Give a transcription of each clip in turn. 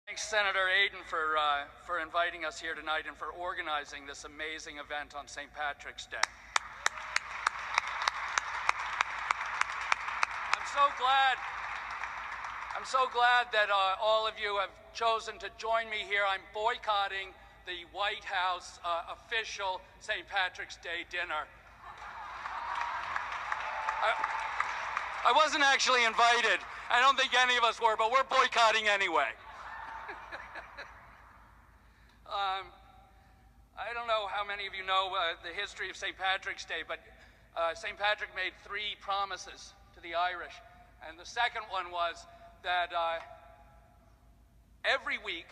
Thanks, Senator Aden, for inviting us here tonight and for organizing this amazing event on St. Patrick's Day. I'm so glad that all of you have chosen to join me here. I'm boycotting the White House official St. Patrick's Day dinner. I wasn't actually invited. I don't think any of us were, but we're boycotting anyway. I don't know how many of you know the history of St. Patrick's Day, but St. Patrick made 3 promises to the Irish. And the second one was that every week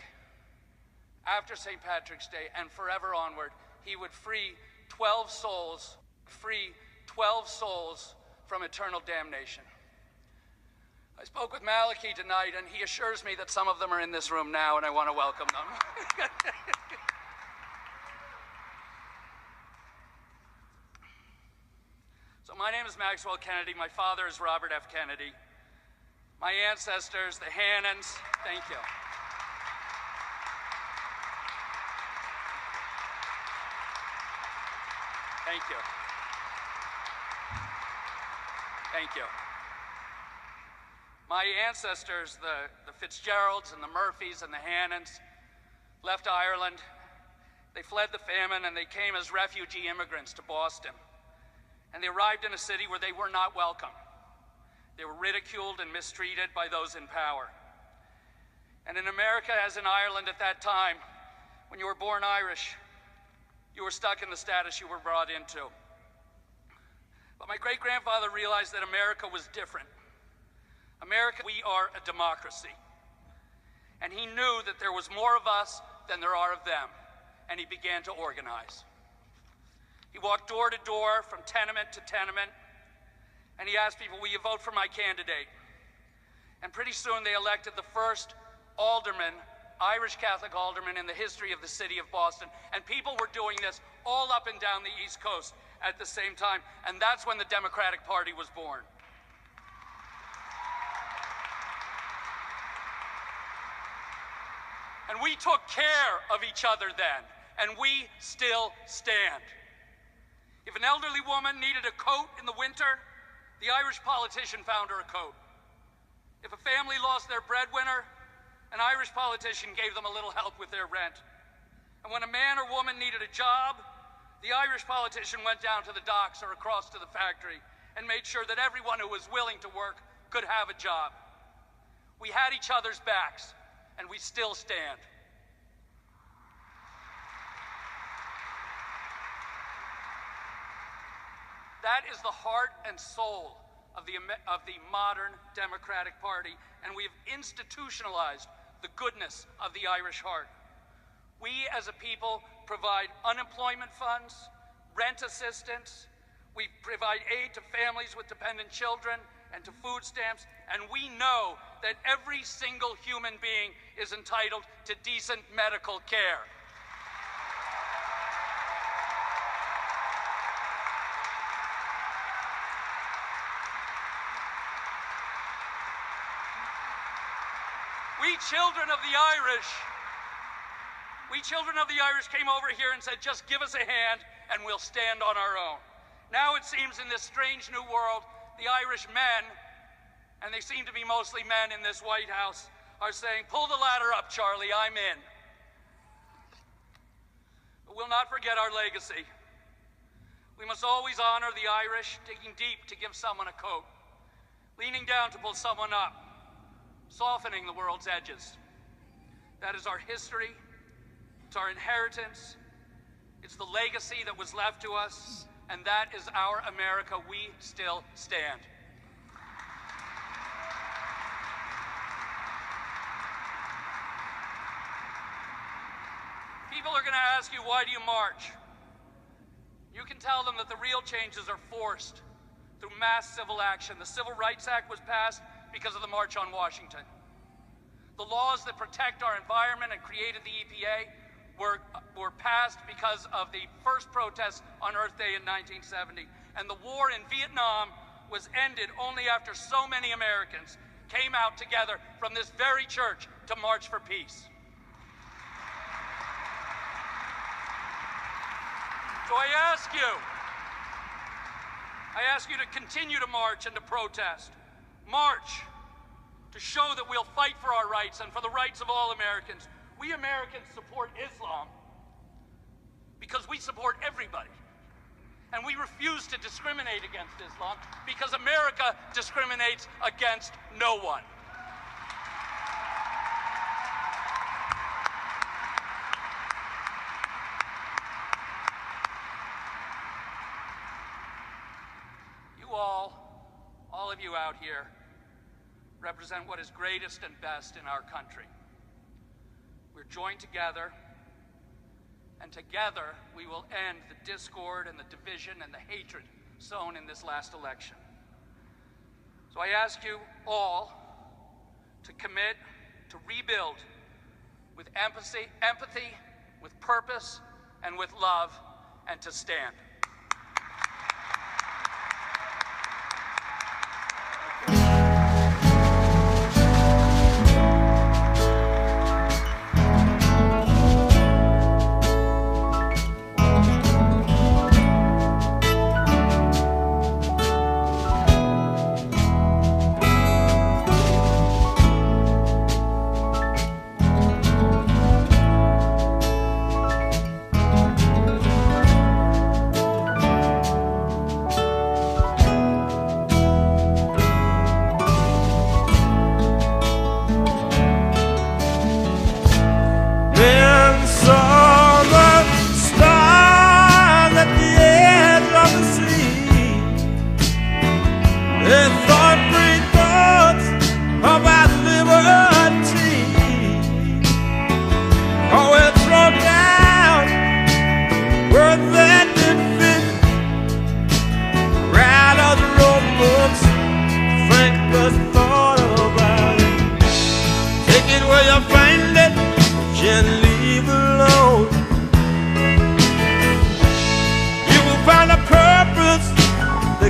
after St. Patrick's Day and forever onward, he would free 12 souls from eternal damnation. I spoke with Malachi tonight, and he assures me that some of them are in this room now, and I want to welcome them. So my name is Maxwell Kennedy. My father is Robert F. Kennedy. My ancestors, the Hannons, thank you. Thank you. Thank you. My ancestors, the Fitzgeralds and the Murphys and the Hannons, left Ireland. They fled the famine and they came as refugee immigrants to Boston. And they arrived in a city where they were not welcome. They were ridiculed and mistreated by those in power. And in America, as in Ireland at that time, when you were born Irish, you were stuck in the status you were brought into. But my great-grandfather realized that America was different. America, we are a democracy. And he knew that there was more of us than there are of them, and he began to organize. He walked door to door, from tenement to tenement, and he asked people, will you vote for my candidate? And pretty soon they elected the first alderman, Irish Catholic alderman in the history of the city of Boston. And people were doing this all up and down the East Coast at the same time. And that's when the Democratic Party was born. And we took care of each other then, and we still stand. If an elderly woman needed a coat in the winter, the Irish politician found her a coat. If a family lost their breadwinner, an Irish politician gave them a little help with their rent. And when a man or woman needed a job, the Irish politician went down to the docks or across to the factory and made sure that everyone who was willing to work could have a job. We had each other's backs, and we still stand. That is the heart and soul of the modern Democratic Party, and we have institutionalized the goodness of the Irish heart. We as a people provide unemployment funds, rent assistance, we provide aid to families with dependent children and to food stamps, and we know that every single human being is entitled to decent medical care. We children of the Irish came over here and said, just give us a hand and we'll stand on our own. Now it seems in this strange new world, the Irish men, and they seem to be mostly men in this White House, are saying, pull the ladder up, Charlie, I'm in. But we'll not forget our legacy. We must always honor the Irish, digging deep to give someone a coat, leaning down to pull someone up, softening the world's edges. That is our history, it's our inheritance, it's the legacy that was left to us, and that is our America. We still stand. People are going to ask you, why do you march? You can tell them that the real changes are forced through mass civil action. The Civil Rights Act was passed because of the March on Washington. The laws that protect our environment and created the EPA were passed because of the first protests on Earth Day in 1970. And the war in Vietnam was ended only after so many Americans came out together from this very church to march for peace. So I ask you to continue to march and to protest. March to show that we'll fight for our rights and for the rights of all Americans. We Americans support Islam because we support everybody. And we refuse to discriminate against Islam because America discriminates against no one. You all of you out here, represent what is greatest and best in our country. We're joined together, and together we will end the discord and the division and the hatred sown in this last election. So I ask you all to commit to rebuild with empathy, with purpose, and with love, and to stand.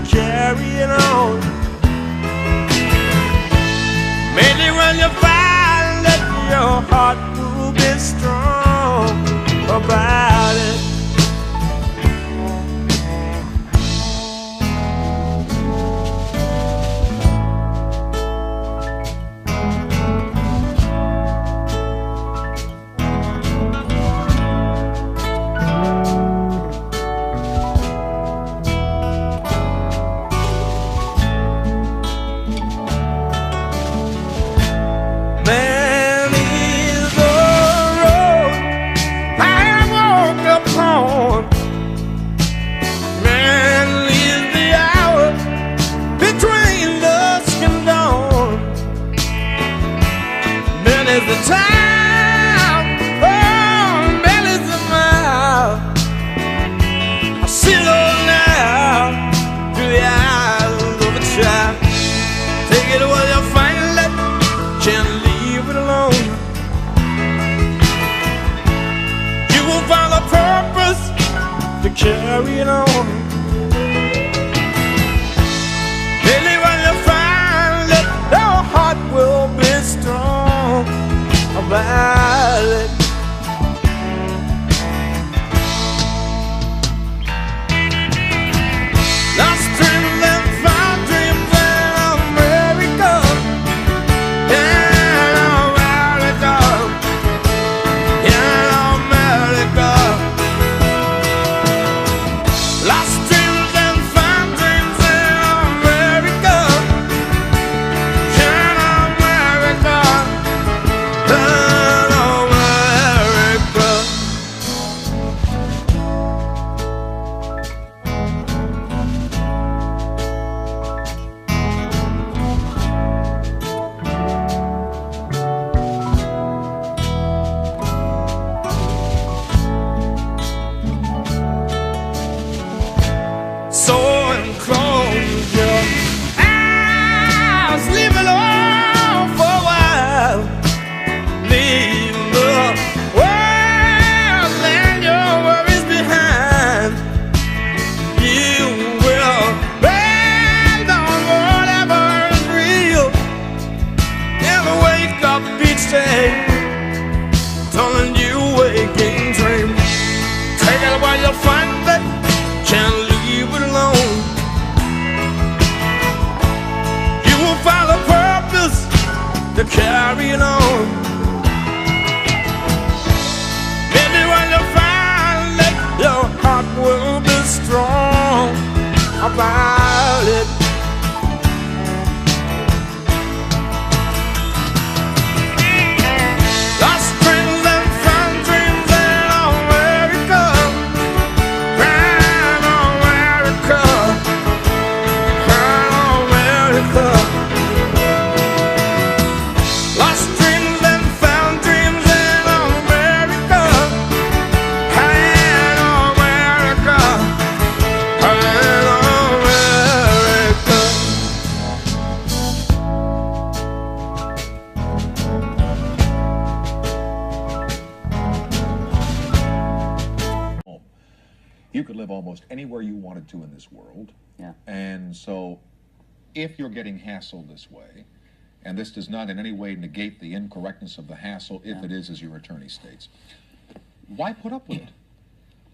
Carrying on. Mainly when you find that your heart will be strong about it. Carrying on. Really when you find that your heart will be strong about it. Lost dreams and found dreams in America. In America. In America. about it. Lost dreams and found dreams in America, crying America, crying America. Lost dreams and found dreams in America, crying America, crying America. You could live almost anywhere you wanted to in this world. Yeah. And so if you're getting hassled this way, and this does not in any way negate the incorrectness of the hassle, if it is, as your attorney states, why put up with it?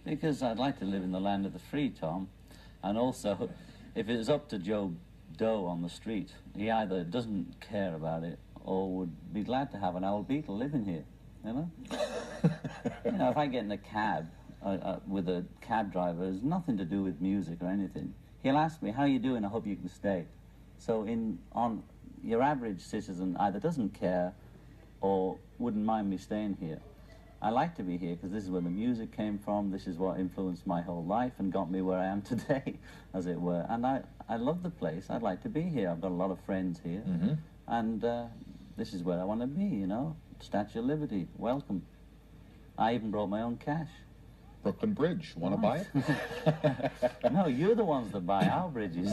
Because I'd like to live in the land of the free, Tom. And also, if it was up to Joe Doe on the street, he either doesn't care about it or would be glad to have an old beetle living here, you know? You know, if I get in a cab with a cab driver, it's nothing to do with music or anything. He'll ask me, how you doing? I hope you can stay. So on your average citizen either doesn't care or wouldn't mind me staying here. I like to be here because this is where the music came from. This is what influenced my whole life and got me where I am today, as it were. And I love the place. I'd like to be here. I've got a lot of friends here. Mm-hmm. And this is where I want to be, you know. Statue of Liberty, welcome. I even brought my own cash. Brooklyn Bridge, want to buy it? No, you're the ones that buy our bridges.